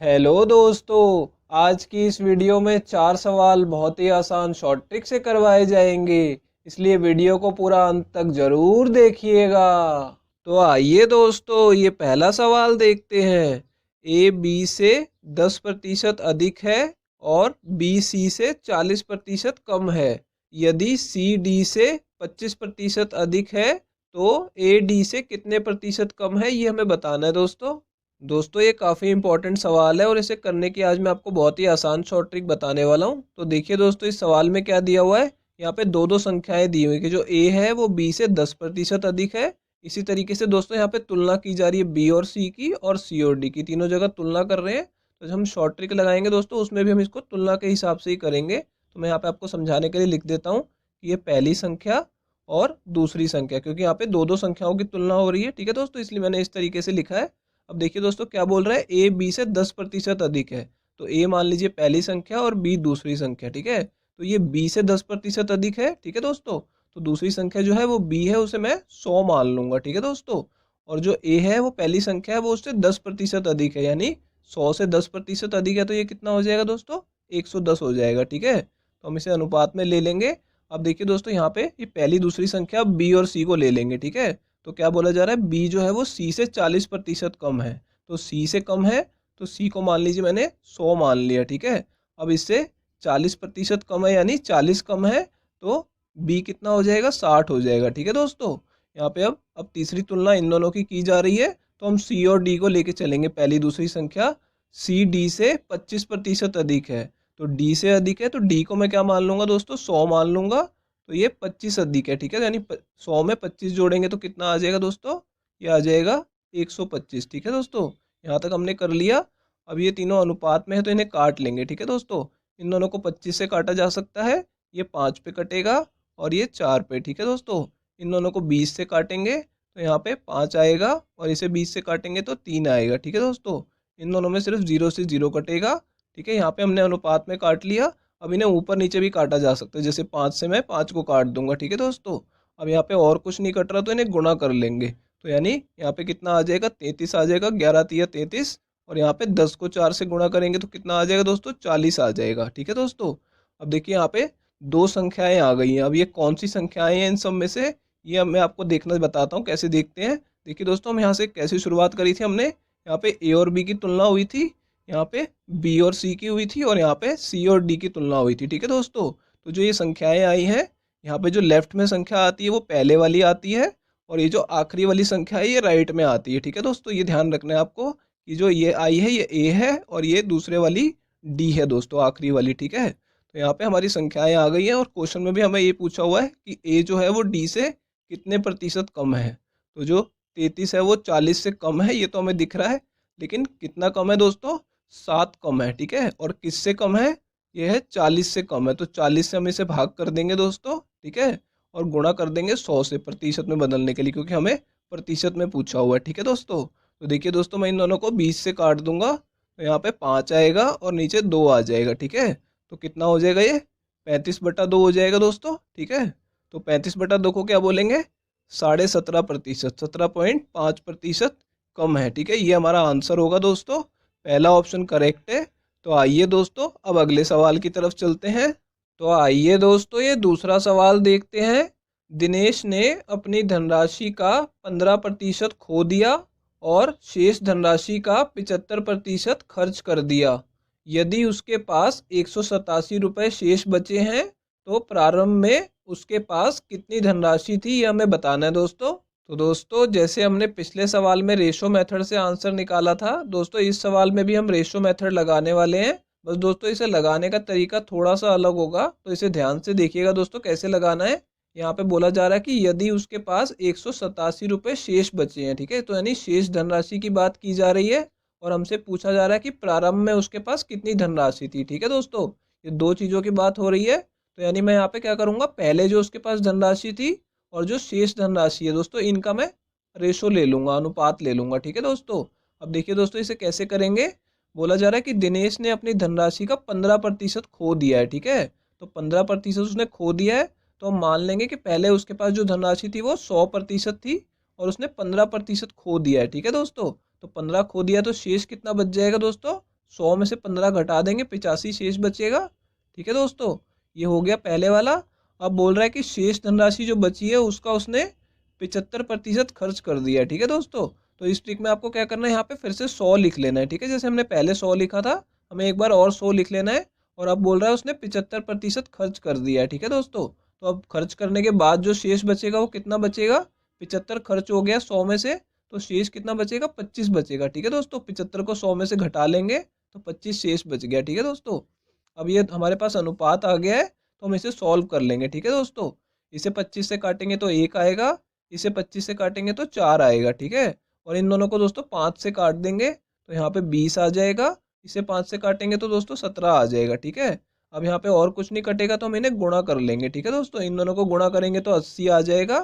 Hello दोस्तों, आज की इस वीडियो में चार सवाल बहुत ही आसान शॉर्ट ट्रिक से करवाए जाएंगे। इसलिए वीडियो को पूरा अंत तक जरूर देखिएगा। तो आइए दोस्तों, ये पहला सवाल देखते हैं। ए बी से 10% अधिक है और बी सी से 40% कम है। यदि सी डी से 25% अधिक है तो ए डी से कितने प्रतिशत कम है, ये हमें बताना है दोस्तों ये काफ़ी इंपॉर्टेंट सवाल है और इसे करने की आज मैं आपको बहुत ही आसान शॉर्ट ट्रिक बताने वाला हूँ। तो देखिए दोस्तों, इस सवाल में क्या दिया हुआ है। यहाँ पे दो दो संख्याएं दी हुई कि जो ए है वो बी से 10% अधिक है। इसी तरीके से दोस्तों यहाँ पे तुलना की जा रही है बी और सी की, और सी और डी की, तीनों जगह तुलना कर रहे हैं। तो जब हम शॉर्ट ट्रिक लगाएंगे दोस्तों, उसमें भी हम इसको तुलना के हिसाब से ही करेंगे। तो मैं यहाँ पे आपको समझाने के लिए लिख देता हूँ कि ये पहली संख्या और दूसरी संख्या, क्योंकि यहाँ पे दो दो संख्याओं की तुलना हो रही है। ठीक है दोस्तों, इसलिए मैंने इस तरीके से लिखा है। अब देखिए दोस्तों, क्या बोल रहा है, ए बी से 10% अधिक है। तो ए मान लीजिए पहली संख्या और बी दूसरी संख्या। ठीक है, तो ये बी से 10% अधिक है। ठीक है दोस्तों, तो दूसरी संख्या जो है वो बी है, उसे मैं 100 मान लूंगा। ठीक है दोस्तों, और जो ए है वो पहली संख्या है, वो उससे 10% अधिक है, यानी 100 से 10% अधिक है। तो ये कितना हो जाएगा दोस्तों, 110 हो जाएगा। ठीक है, तो हम इसे अनुपात में ले लेंगे। अब देखिए दोस्तों, यहाँ पे ये पहली दूसरी संख्या बी और सी को ले लेंगे। ठीक है, तो क्या बोला जा रहा है, बी जो है वो सी से 40% कम है। तो सी से कम है, तो सी को मान लीजिए मैंने 100 मान लिया। ठीक है, अब इससे 40% कम है, यानी 40 कम है, तो बी कितना हो जाएगा, 60 हो जाएगा। ठीक है दोस्तों, यहाँ पे अब तीसरी तुलना इन दोनों की जा रही है। तो हम सी और डी को लेके चलेंगे, पहली दूसरी संख्या। सी डी से 25% अधिक है। तो डी से अधिक है, तो डी को मैं क्या मान लूंगा दोस्तों, 100 मान लूंगा। तो ये 25 अधिक है। ठीक है, यानी 100 में 25 जोड़ेंगे तो कितना आ जाएगा दोस्तों, ये आ जाएगा 125। ठीक है दोस्तों, यहाँ तक हमने कर लिया। अब ये तीनों अनुपात में है तो इन्हें काट लेंगे। ठीक है दोस्तों, इन दोनों को 25 से काटा जा सकता है, ये 5 पे कटेगा और ये 4 पे। ठीक है दोस्तों, इन दोनों को 20 से काटेंगे तो यहाँ पे 5 आएगा, और इसे 20 से काटेंगे तो 3 आएगा। ठीक है दोस्तों, इन दोनों में सिर्फ 0 से 0 कटेगा। ठीक है, यहाँ पे हमने अनुपात में काट लिया। अब इन्हें ऊपर नीचे भी काटा जा सकता है, जैसे 5 से मैं 5 को काट दूंगा। ठीक है दोस्तों, अब यहाँ पे और कुछ नहीं कट रहा तो इन्हें गुणा कर लेंगे। तो यानी यहाँ पे कितना आ जाएगा, 33 आ जाएगा, 11 तिया 33। और यहाँ पे 10 को 4 से गुणा करेंगे तो कितना आ जाएगा दोस्तों, 40 आ जाएगा। ठीक है दोस्तों, अब देखिए यहाँ पे दो संख्याएं आ गई हैं। अब ये कौन सी संख्याएं हैं इन सब में से, ये अब मैं आपको देखना बताता हूँ कैसे देखते हैं। देखिए दोस्तों, हम यहाँ से कैसे शुरुआत करी थी, हमने यहाँ पे ए और बी की तुलना हुई थी, यहाँ पे बी और सी की हुई थी, और यहाँ पे सी और डी की तुलना हुई थी। ठीक है दोस्तों, तो जो ये संख्याएं आई हैं, यहाँ पे जो लेफ्ट में संख्या आती है वो पहले वाली आती है, और ये जो आखिरी वाली संख्या है ये राइट में आती है। ठीक है दोस्तों, ये ध्यान रखना है आपको कि जो ये आई है ये ए है, और ये दूसरे वाली डी है दोस्तों, आखिरी वाली। ठीक है, तो यहाँ पे हमारी संख्याएं आ गई हैं, और क्वेश्चन में भी हमें ये पूछा हुआ है कि ए जो है वो डी से कितने प्रतिशत कम है। तो जो 33 है वो 40 से कम है, ये तो हमें दिख रहा है। लेकिन कितना कम है दोस्तों, 7 कम है। ठीक है, और किससे कम है, ये है 40 से कम है। तो 40 से हम इसे भाग कर देंगे दोस्तों। ठीक है, और गुणा कर देंगे 100 से, प्रतिशत में बदलने के लिए, क्योंकि हमें प्रतिशत में पूछा हुआ है। ठीक है दोस्तों, तो देखिए दोस्तों, मैं इन दोनों को 20 से काट दूंगा तो यहाँ पे 5 आएगा और नीचे 2 आ जाएगा। ठीक है, तो कितना हो जाएगा, ये 35/2 हो जाएगा दोस्तों। ठीक है, तो 35/2 को क्या बोलेंगे, 17.5%, 17.5% कम है। ठीक है, ये हमारा आंसर होगा दोस्तों, पहला ऑप्शन करेक्ट है। तो आइए दोस्तों, अब अगले सवाल की तरफ चलते हैं। तो आइए दोस्तों, ये दूसरा सवाल देखते हैं। दिनेश ने अपनी धनराशि का 15% खो दिया और शेष धनराशि का 75% खर्च कर दिया। यदि उसके पास 187 रुपये शेष बचे हैं तो प्रारंभ में उसके पास कितनी धनराशि थी, ये हमें बताना है दोस्तों। तो दोस्तों, जैसे हमने पिछले सवाल में रेशो मेथड से आंसर निकाला था दोस्तों, इस सवाल में भी हम रेशो मेथड लगाने वाले हैं। बस दोस्तों, इसे लगाने का तरीका थोड़ा सा अलग होगा, तो इसे ध्यान से देखिएगा दोस्तों कैसे लगाना है। यहाँ पे बोला जा रहा है कि यदि उसके पास 187 रुपये शेष बचे हैं। ठीक है, तो यानी शेष धनराशि की बात की जा रही है, और हमसे पूछा जा रहा है कि प्रारंभ में उसके पास कितनी धनराशि थी। ठीक है दोस्तों, ये दो चीज़ों की बात हो रही है। तो यानी मैं यहाँ पे क्या करूँगा, पहले जो उसके पास धनराशि थी और जो शेष धनराशि है दोस्तों, इनका मैं रेशो ले लूंगा, अनुपात ले लूंगा। ठीक है दोस्तों, अब देखिए दोस्तों, इसे कैसे करेंगे। बोला जा रहा है कि दिनेश ने अपनी धनराशि का 15% खो दिया है। ठीक है, तो 15% उसने खो दिया है, तो हम मान लेंगे कि पहले उसके पास जो धनराशि थी वो 100% थी, और उसने 15% खो दिया है। ठीक है दोस्तों, तो 15 खो दिया तो शेष कितना बच जाएगा दोस्तों, 100 में से 15 घटा देंगे, 85 शेष बचेगा। ठीक है दोस्तों, ये हो गया पहले वाला। अब बोल रहा है कि शेष धनराशि जो बची है उसका उसने 75% खर्च कर दिया है। ठीक है दोस्तों, तो इस ट्रिक में आपको क्या करना है, यहाँ पे फिर से 100 लिख लेना है। ठीक है, जैसे हमने पहले 100 लिखा था, हमें एक बार और 100 लिख लेना है। और अब बोल रहा है उसने 75% खर्च कर दिया है। ठीक है दोस्तों, तो अब खर्च करने के बाद जो शेष बचेगा वो कितना बचेगा, 75 खर्च हो गया 100 में से, तो शेष कितना बचेगा, 25 बचेगा। ठीक है दोस्तों, 75 को 100 में से घटा लेंगे तो 25 शेष बच गया। ठीक है दोस्तों, अब ये हमारे पास अनुपात आ गया है, तो हम इसे सॉल्व कर लेंगे। ठीक है दोस्तों, इसे 25 से काटेंगे तो 1 आएगा, इसे 25 से काटेंगे तो 4 आएगा। ठीक है, और इन दोनों को दोस्तों 5 से काट देंगे तो यहाँ पे 20 आ जाएगा, इसे 5 से काटेंगे तो दोस्तों 17 आ जाएगा। ठीक है, अब यहाँ पे और कुछ नहीं कटेगा तो हम इन्हें गुणा कर लेंगे। ठीक है दोस्तों, इन दोनों को गुणा करेंगे तो 80 आ जाएगा।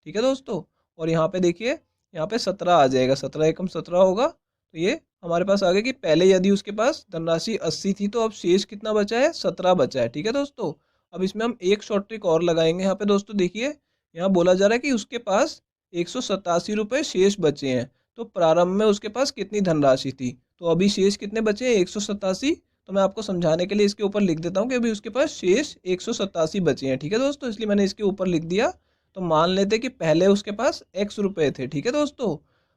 ठीक है दोस्तों, और यहाँ पे देखिए, यहाँ पे 17 आ जाएगा, 17 एकम 17 होगा। तो ये हमारे पास आ गया कि पहले यदि उसके पास धनराशि 80 थी तो अब शेष कितना बचा है, 17 बचा है। ठीक है दोस्तों, अब इसमें हम एक शॉर्ट ट्रिक और लगाएंगे। यहाँ पे दोस्तों देखिए, यहाँ बोला जा रहा है कि उसके पास 187 रुपये शेष बचे हैं, तो प्रारंभ में उसके पास कितनी धनराशि थी, तो अभी शेष कितने बचे हैं, 187। तो मैं आपको समझाने के लिए इसके ऊपर लिख देता हूँ कि अभी उसके पास शेष 187 बचे हैं। ठीक है दोस्तों, इसलिए मैंने इसके ऊपर लिख दिया। तो मान लेते कि पहले उसके पास x रुपए थे। ठीक है दोस्तों,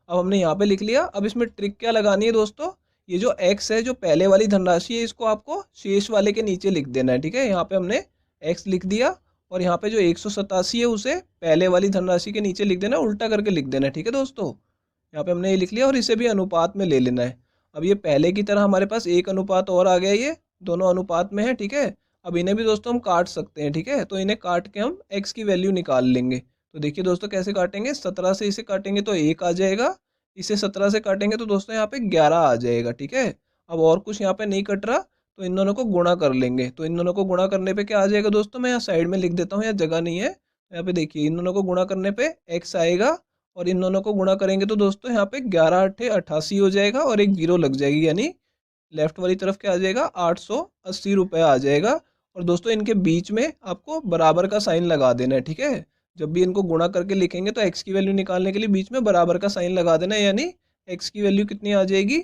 अब हमने यहाँ पे लिख लिया। अब इसमें ट्रिक क्या लगानी है दोस्तों, ये जो x है, जो पहले वाली धनराशि है, इसको आपको शेष वाले के नीचे लिख देना है। ठीक है, यहाँ पे हमने x लिख दिया, और यहाँ पे जो 187 है उसे पहले वाली धनराशि के नीचे लिख देना, उल्टा करके लिख देना है। ठीक है दोस्तों, यहाँ पे हमने ये लिख लिया, और इसे भी अनुपात में ले लेना है। अब ये पहले की तरह हमारे पास एक अनुपात और आ गया, ये दोनों अनुपात में है। ठीक है, अब इन्हें भी दोस्तों हम काट सकते हैं। ठीक है, तो इन्हें काट के हम x की वैल्यू निकाल लेंगे। तो देखिए दोस्तों कैसे काटेंगे, 17 से इसे काटेंगे तो 1 आ जाएगा, इसे 17 से काटेंगे तो दोस्तों यहाँ पे 11 आ जाएगा। ठीक है, अब और कुछ यहाँ पे नहीं कट रहा, तो इन दोनों को गुणा कर लेंगे। तो इन दोनों को गुणा करने पे क्या आ जाएगा दोस्तों, मैं यहाँ साइड में लिख देता हूँ, यहाँ जगह नहीं है। यहाँ पे देखिए, इन दोनों को गुणा करने पे x आएगा, और इन दोनों को गुणा करेंगे तो दोस्तों यहाँ पे 11 8 88 हो जाएगा, और एक जीरो लग जाएगी, यानी लेफ्ट वाली तरफ क्या आ जाएगा, 880 रुपये आ जाएगा। और दोस्तों इनके बीच में आपको बराबर का साइन लगा देना है। ठीक है, जब भी इनको गुणा करके लिखेंगे तो x की वैल्यू निकालने के लिए बीच में बराबर का साइन लगा देना है, यानी x की वैल्यू कितनी आ जाएगी,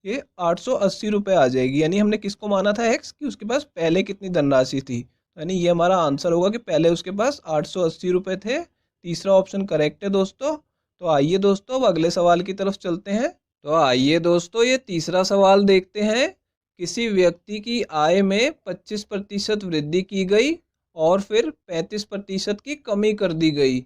ये 880 रुपये आ जाएगी। यानी हमने किसको माना था x, कि उसके पास पहले कितनी धनराशि थी, यानी ये हमारा आंसर होगा कि पहले उसके पास 880 रुपये थे। तीसरा ऑप्शन करेक्ट है दोस्तों। तो आइए दोस्तों अब अगले सवाल की तरफ चलते हैं। तो आइए दोस्तों ये तीसरा सवाल देखते हैं। किसी व्यक्ति की आय में 25% वृद्धि की गई और फिर 35% की कमी कर दी गई।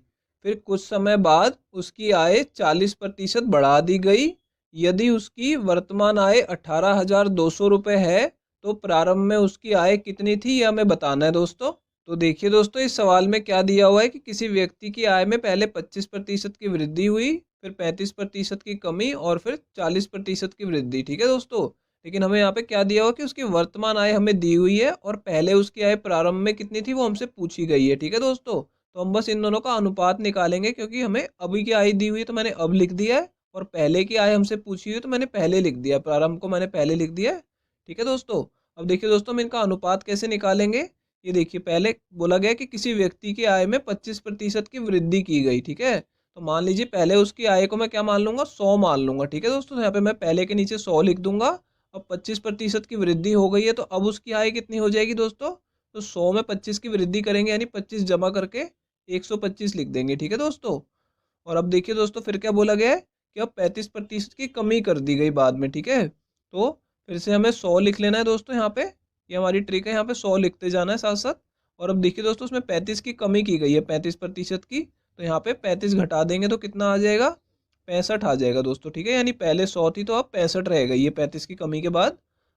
फिर कुछ समय बाद उसकी आय 40% बढ़ा दी गई। यदि उसकी वर्तमान आय 18,200 रुपये है तो प्रारंभ में उसकी आय कितनी थी, यह हमें बताना है दोस्तों। तो देखिए दोस्तों, इस सवाल में क्या दिया हुआ है कि किसी व्यक्ति की आय में पहले 25% की वृद्धि हुई, फिर 35% की कमी, और फिर 40% की वृद्धि। ठीक है दोस्तों, लेकिन हमें यहाँ पे क्या दिया हुआ कि उसकी वर्तमान आय हमें दी हुई है, और पहले उसकी आय प्रारंभ में कितनी थी वो हमसे पूछी गई है। ठीक है दोस्तों, तो हम बस इन दोनों का अनुपात निकालेंगे, क्योंकि हमें अभी की आय दी हुई है तो मैंने अब लिख दिया है, और पहले की आय हमसे पूछी हुई है तो मैंने पहले लिख दिया, प्रारंभ को मैंने पहले लिख दिया है। ठीक है दोस्तों, अब देखिए दोस्तों हम इनका अनुपात कैसे निकालेंगे। ये देखिए, पहले बोला गया कि किसी व्यक्ति की आय में 25% की वृद्धि की गई। ठीक है, तो मान लीजिए पहले उसकी आय को मैं क्या मान लूंगा, 100 मान लूंगा। ठीक है दोस्तों, तो यहाँ पे मैं पहले के नीचे 100 लिख दूंगा। अब 25% की वृद्धि हो गई है, तो अब उसकी आय कितनी हो जाएगी दोस्तों, तो 100 में 25 की वृद्धि करेंगे, यानी 25 जमा करके 125 लिख देंगे। ठीक है दोस्तों, और अब देखिए दोस्तों फिर क्या बोला गया है कि अब 35% की कमी कर दी गई बाद में। ठीक है, तो फिर से हमें 100 लिख लेना है दोस्तों यहाँ पे, ये हमारी ट्रिक है, यहाँ पे 100 लिखते जाना है साथ साथ। और अब देखिए दोस्तों उसमें 35 की कमी की गई है, 35% की, तो यहाँ पे 35 घटा देंगे तो कितना आ जाएगा, 65 आ जाएगा दोस्तों। ठीक है, यानी पहले 100 थी तो अब 65 रहेगा, ये 35 की कमी के बाद।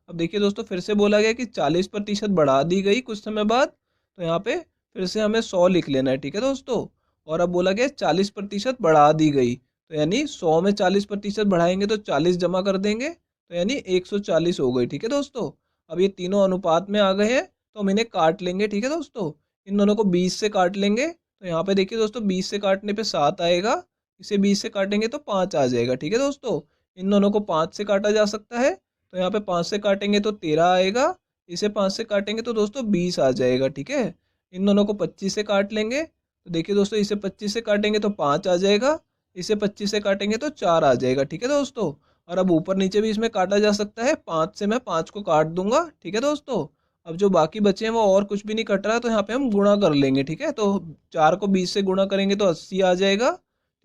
अब देखिए दोस्तों फिर से बोला गया कि 40% बढ़ा दी गई कुछ समय बाद, तो यहाँ पे फिर से हमें 100 लिख लेना है। ठीक है दोस्तों, और अब बोला गया 40% बढ़ा दी गई, तो यानी 100 में 40% बढ़ाएंगे तो 40 जमा कर देंगे, तो यानी 140 हो गई। ठीक है दोस्तों, अब ये तीनों अनुपात में आ गए हैं, तो हम इन्हें काट लेंगे। ठीक है दोस्तों, इन दोनों को 20 से काट लेंगे, तो यहाँ पे देखिए दोस्तों 20 से काटने पे 7 आएगा, इसे 20 से काटेंगे तो 5 आ जाएगा। ठीक है दोस्तों, इन दोनों को 5 से काटा जा सकता है, तो यहाँ पे 5 से काटेंगे तो 13 आएगा, इसे 5 से काटेंगे तो दोस्तों 20 आ जाएगा। ठीक है, इन दोनों को 25 से काट लेंगे, तो देखिए दोस्तों इसे 25 से काटेंगे तो 5 आ जाएगा, इसे 25 से काटेंगे तो 4 आ जाएगा। ठीक है दोस्तों, और अब ऊपर नीचे भी इसमें काटा जा सकता है। 5 से मैं 5 को काट दूंगा, ठीक है दोस्तों। अब जो बाकी बचे हैं वो और कुछ भी नहीं कट रहा, तो यहाँ पे हम गुणा कर लेंगे, ठीक है। तो 4 को 20 से गुणा करेंगे तो 80 आ जाएगा,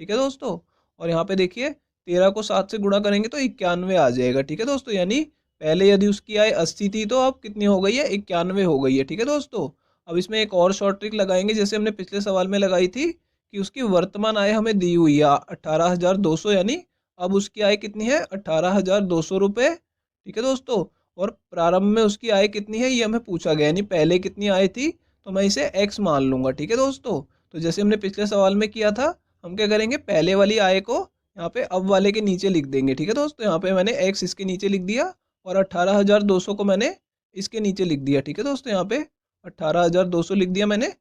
ठीक है दोस्तों। और यहाँ पे देखिए 13 को 7 से गुणा करेंगे तो 91 आ जाएगा, ठीक है दोस्तों। यानी पहले यदि उसकी आय 80 थी तो अब कितनी हो गई है, 91 हो गई है, ठीक है दोस्तों। अब इसमें एक और शॉर्ट ट्रिक लगाएंगे, जैसे हमने पिछले सवाल में लगाई थी कि उसकी वर्तमान आय हमें दी हुई है 18,200, यानी अब उसकी आय कितनी है, 18,200 रुपये, ठीक है दोस्तों। और प्रारंभ में उसकी आय कितनी है ये हमें पूछा गया, यानी पहले कितनी आय थी, तो मैं इसे x मान लूंगा, ठीक है दोस्तों। तो जैसे हमने पिछले सवाल में किया था, हम क्या करेंगे, पहले वाली आय को यहाँ पे अब वाले के नीचे लिख देंगे, ठीक है दोस्तों। यहाँ पे मैंने x इसके नीचे लिख दिया और 18,200 को मैंने इसके नीचे लिख दिया, ठीक है दोस्तों। यहाँ पे 18,200 लिख दिया मैंने।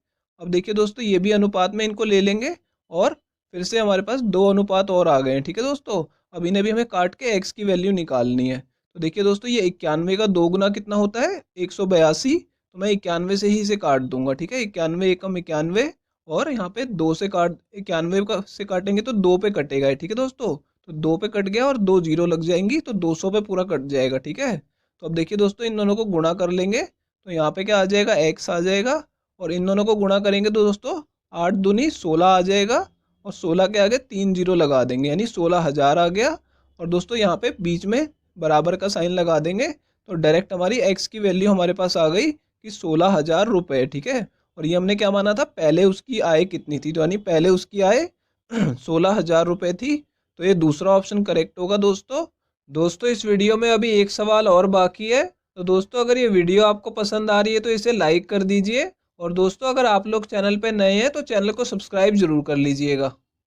अब देखिए दोस्तों ये भी अनुपात में इनको ले लेंगे और फिर से हमारे पास 2 अनुपात और आ गए हैं, ठीक है दोस्तों। अब इन्हें भी हमें काट के x की वैल्यू निकालनी है। तो देखिए दोस्तों ये 91 का 2 गुना कितना होता है, 182। तो मैं 91 से ही इसे काट दूंगा, ठीक है। 91 एकम 91, और यहाँ पे 2 से काट 91 का से काटेंगे तो 2 पे कटेगा, ठीक है दोस्तों। तो 2 पे कट गया और 2 जीरो लग जाएंगी, तो 200 पे पूरा कट जाएगा, ठीक है। तो अब देखिए दोस्तों इन दोनों को गुणा कर लेंगे, तो यहाँ पे क्या आ जाएगा, x आ जाएगा। और इन दोनों को गुणा करेंगे तो दोस्तों 8 दूनी 16 आ जाएगा, और 16 के आगे 3 जीरो लगा देंगे, यानी 16,000 आ गया। और दोस्तों यहाँ पे बीच में बराबर का साइन लगा देंगे, तो डायरेक्ट हमारी x की वैल्यू हमारे पास आ गई कि 16,000 रुपये, ठीक है। और ये हमने क्या माना था, पहले उसकी आय कितनी थी, तो यानी पहले उसकी आय 16,000 रुपये थी। तो ये दूसरा ऑप्शन करेक्ट होगा दोस्तों। दोस्तों इस वीडियो में अभी एक सवाल और बाकी है, तो दोस्तों अगर ये वीडियो आपको पसंद आ रही है तो इसे लाइक कर दीजिए। और दोस्तों अगर आप लोग चैनल पे नए हैं तो चैनल को सब्सक्राइब जरूर कर लीजिएगा।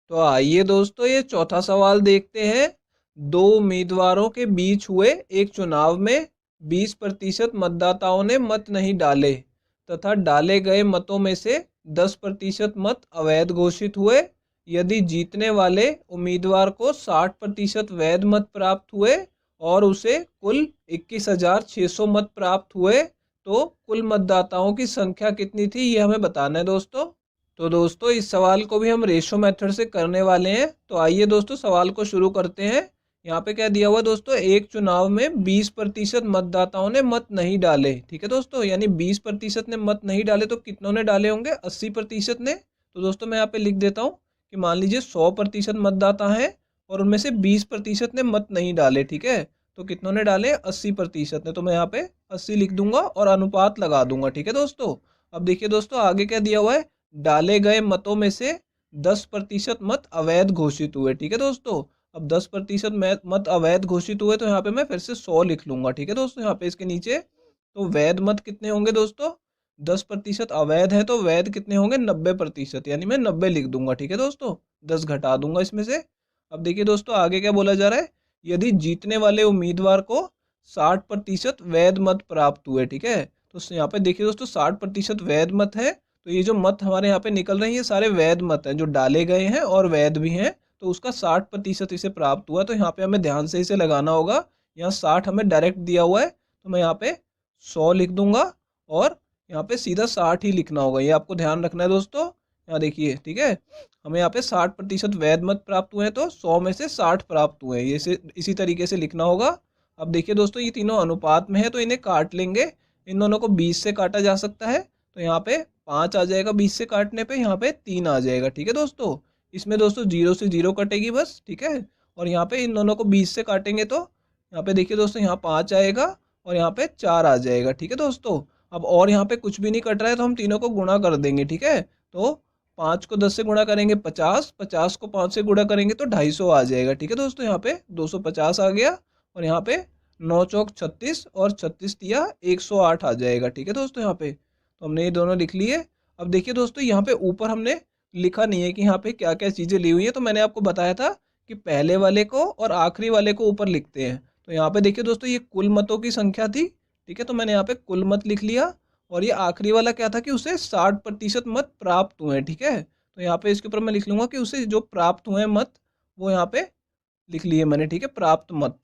तो आइए दोस्तों ये चौथा सवाल देखते हैं। 2 उम्मीदवारों के बीच हुए एक चुनाव में 20% मतदाताओं ने मत नहीं डाले तथा डाले गए मतों में से 10% मत अवैध घोषित हुए। यदि जीतने वाले उम्मीदवार को 60% वैध मत प्राप्त हुए और उसे कुल 21,600 मत प्राप्त हुए, तो कुल मतदाताओं की संख्या कितनी थी ये हमें बताना है दोस्तों। तो दोस्तों इस सवाल को भी हम रेशो मेथड से करने वाले हैं। तो आइए दोस्तों सवाल को शुरू करते हैं। यहाँ पे क्या दिया हुआ दोस्तों, एक चुनाव में 20% मतदाताओं ने मत नहीं डाले, ठीक है दोस्तों। यानी 20% ने मत नहीं डाले, तो कितनों ने डाले होंगे, 80% ने। तो दोस्तों मैं यहाँ पे लिख देता हूँ कि मान लीजिए 100% मतदाता हैं और उनमें से 20% ने मत नहीं डाले, ठीक है। तो कितनों ने डाले, 80% ने। तो मैं यहाँ पे 80 लिख दूंगा और अनुपात लगा दूंगा, ठीक है दोस्तों। अब देखिए दोस्तों आगे क्या दिया हुआ है, डाले गए मतों में से 10% मत अवैध घोषित हुए, ठीक है दोस्तों। अब 10% मत अवैध घोषित हुए, तो यहाँ पे मैं फिर से 100 लिख लूंगा, ठीक है दोस्तों। यहाँ पे इसके नीचे तो वैध मत कितने होंगे दोस्तों, 10% अवैध है तो वैध कितने होंगे, 90%, यानी मैं 90 लिख दूंगा, ठीक है दोस्तों। 10 घटा दूंगा इसमें से। अब देखिए दोस्तों आगे क्या बोला जा रहा है, यदि जीतने वाले उम्मीदवार को 60% वैध मत प्राप्त हुए, ठीक है। तो यहाँ पे देखिए दोस्तों 60% वैध मत है, तो ये जो मत हमारे यहाँ पे निकल रहे हैं ये सारे वैध मत हैं जो डाले गए हैं और वैध भी हैं। तो उसका 60% इसे प्राप्त हुआ, तो यहाँ पे हमें ध्यान से इसे लगाना होगा। यहाँ 60 हमें डायरेक्ट दिया हुआ है, तो मैं यहाँ पे 100 लिख दूंगा और यहाँ पे सीधा 60 ही लिखना होगा, ये आपको ध्यान रखना है दोस्तों। यहाँ देखिए, ठीक है, हमें यहाँ पे 60% वैध मत प्राप्त हुए हैं, तो 100 में से 60 प्राप्त हुए हैं, ये इसी तरीके से लिखना होगा। अब देखिए दोस्तों ये तीनों अनुपात में है, तो इन्हें काट लेंगे। इन दोनों को 20 से काटा जा सकता है, तो यहाँ पे 5 आ जाएगा 20 से काटने पे, यहाँ पे 3 आ जाएगा, ठीक है दोस्तों। इसमें दोस्तों 0 से 0 कटेगी बस, ठीक है। और यहाँ पे इन दोनों को 20 से काटेंगे तो यहाँ पे देखिए दोस्तों यहाँ 5 आएगा और यहाँ पे 4 आ जाएगा, ठीक है दोस्तों। अब और यहाँ पे कुछ भी नहीं कट रहा है, तो हम तीनों को गुणा कर देंगे, ठीक है। तो 5 को 10 से गुणा करेंगे 50, 50 को 5 से गुणा करेंगे तो 250 आ जाएगा, ठीक है दोस्तों। यहाँ पे 250 आ गया और यहाँ पे 9 चौक 36 और 36 तिया 108 आ जाएगा, ठीक है दोस्तों। यहाँ पे तो हमने ये दोनों लिख लिए। अब देखिए दोस्तों यहाँ पे ऊपर हमने लिखा नहीं है कि यहाँ पे क्या क्या चीज़ें ली हुई है, तो मैंने आपको बताया था कि पहले वाले को और आखिरी वाले को ऊपर लिखते हैं। तो यहाँ पे देखिए दोस्तों ये कुल मतों की संख्या थी, ठीक है। तो मैंने यहाँ पे कुल मत लिख लिया। और ये आखिरी वाला क्या था कि उसे 60% मत प्राप्त हुए हैं, ठीक है। तो यहाँ पे इसके ऊपर मैं लिख लूंगा कि उसे जो प्राप्त हुए मत वो यहाँ पे लिख लिए मैंने, ठीक है, प्राप्त मत।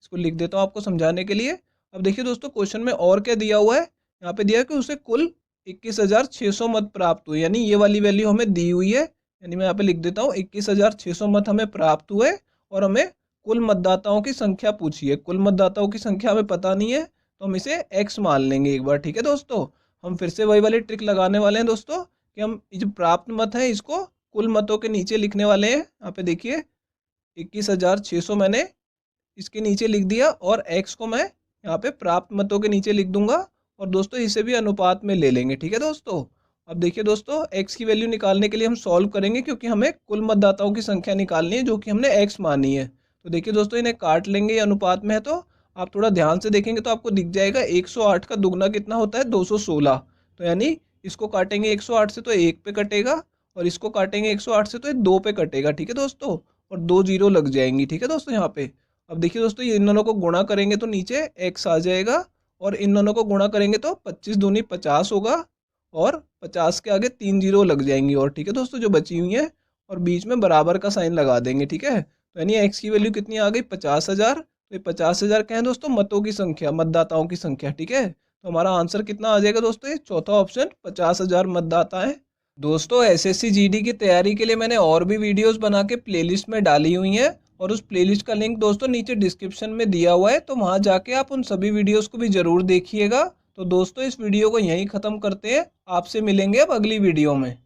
इसको लिख देता हूँ आपको समझाने के लिए। अब देखिए दोस्तों क्वेश्चन में और क्या दिया हुआ है, यहाँ पे दिया है कि उसे कुल 21,600 मत प्राप्त हुए, यानी ये वाली वैल्यू हमें दी हुई है। यानी मैं यहाँ पे लिख देता हूँ 21,600 मत हमें प्राप्त हुए और हमें कुल मतदाताओं की संख्या पूछी है। कुल मतदाताओं की संख्या हमें पता नहीं है तो हम इसे x मान लेंगे एक बार। ठीक है दोस्तों, हम फिर से वही वाली ट्रिक लगाने वाले हैं दोस्तों कि हम जो प्राप्त मत है इसको कुल मतों के नीचे लिखने वाले हैं। यहाँ पे देखिए 21,600 मैंने इसके नीचे लिख दिया और x को मैं यहाँ पे प्राप्त मतों के नीचे लिख दूंगा और दोस्तों इसे भी अनुपात में ले लेंगे। ठीक है दोस्तों, अब देखिए दोस्तों x की वैल्यू निकालने के लिए हम सॉल्व करेंगे क्योंकि हमें कुल मतदाताओं की संख्या निकालनी है जो कि हमने x मानी है। तो देखिए दोस्तों इन्हें काट लेंगे, ये अनुपात में है तो आप थोड़ा ध्यान से देखेंगे तो आपको दिख जाएगा 108 का दुगना कितना होता है 216। तो यानी इसको काटेंगे 108 से तो 1 पे कटेगा और इसको काटेंगे 108 से तो ये 2 पे कटेगा। ठीक है दोस्तों, और 2 जीरो लग जाएंगी। ठीक है दोस्तों, यहाँ पे अब देखिए दोस्तों ये इन दोनों को गुणा करेंगे तो नीचे x आ जाएगा और इन दोनों को गुणा करेंगे तो 25 दूनी 50 होगा और 50 के आगे 3 जीरो लग जाएंगी और ठीक है दोस्तों जो बची हुई है और बीच में बराबर का साइन लगा देंगे। ठीक है, तो यानी x की वैल्यू कितनी आ गई 50,000। तो ये 50,000 क्या है दोस्तों मतों की संख्या, मतदाताओं की संख्या। ठीक है, तो हमारा आंसर कितना आ जाएगा दोस्तों, ये चौथा ऑप्शन 50,000 मतदाता है। दोस्तों एसएससी जीडी की तैयारी के लिए मैंने और भी वीडियोस बना के प्लेलिस्ट में डाली हुई हैं और उस प्लेलिस्ट का लिंक दोस्तों नीचे डिस्क्रिप्शन में दिया हुआ है, तो वहां जाके आप उन सभी वीडियोस को भी जरूर देखिएगा। तो दोस्तों इस वीडियो को यहीं ख़त्म करते हैं, आपसे मिलेंगे अब अगली वीडियो में।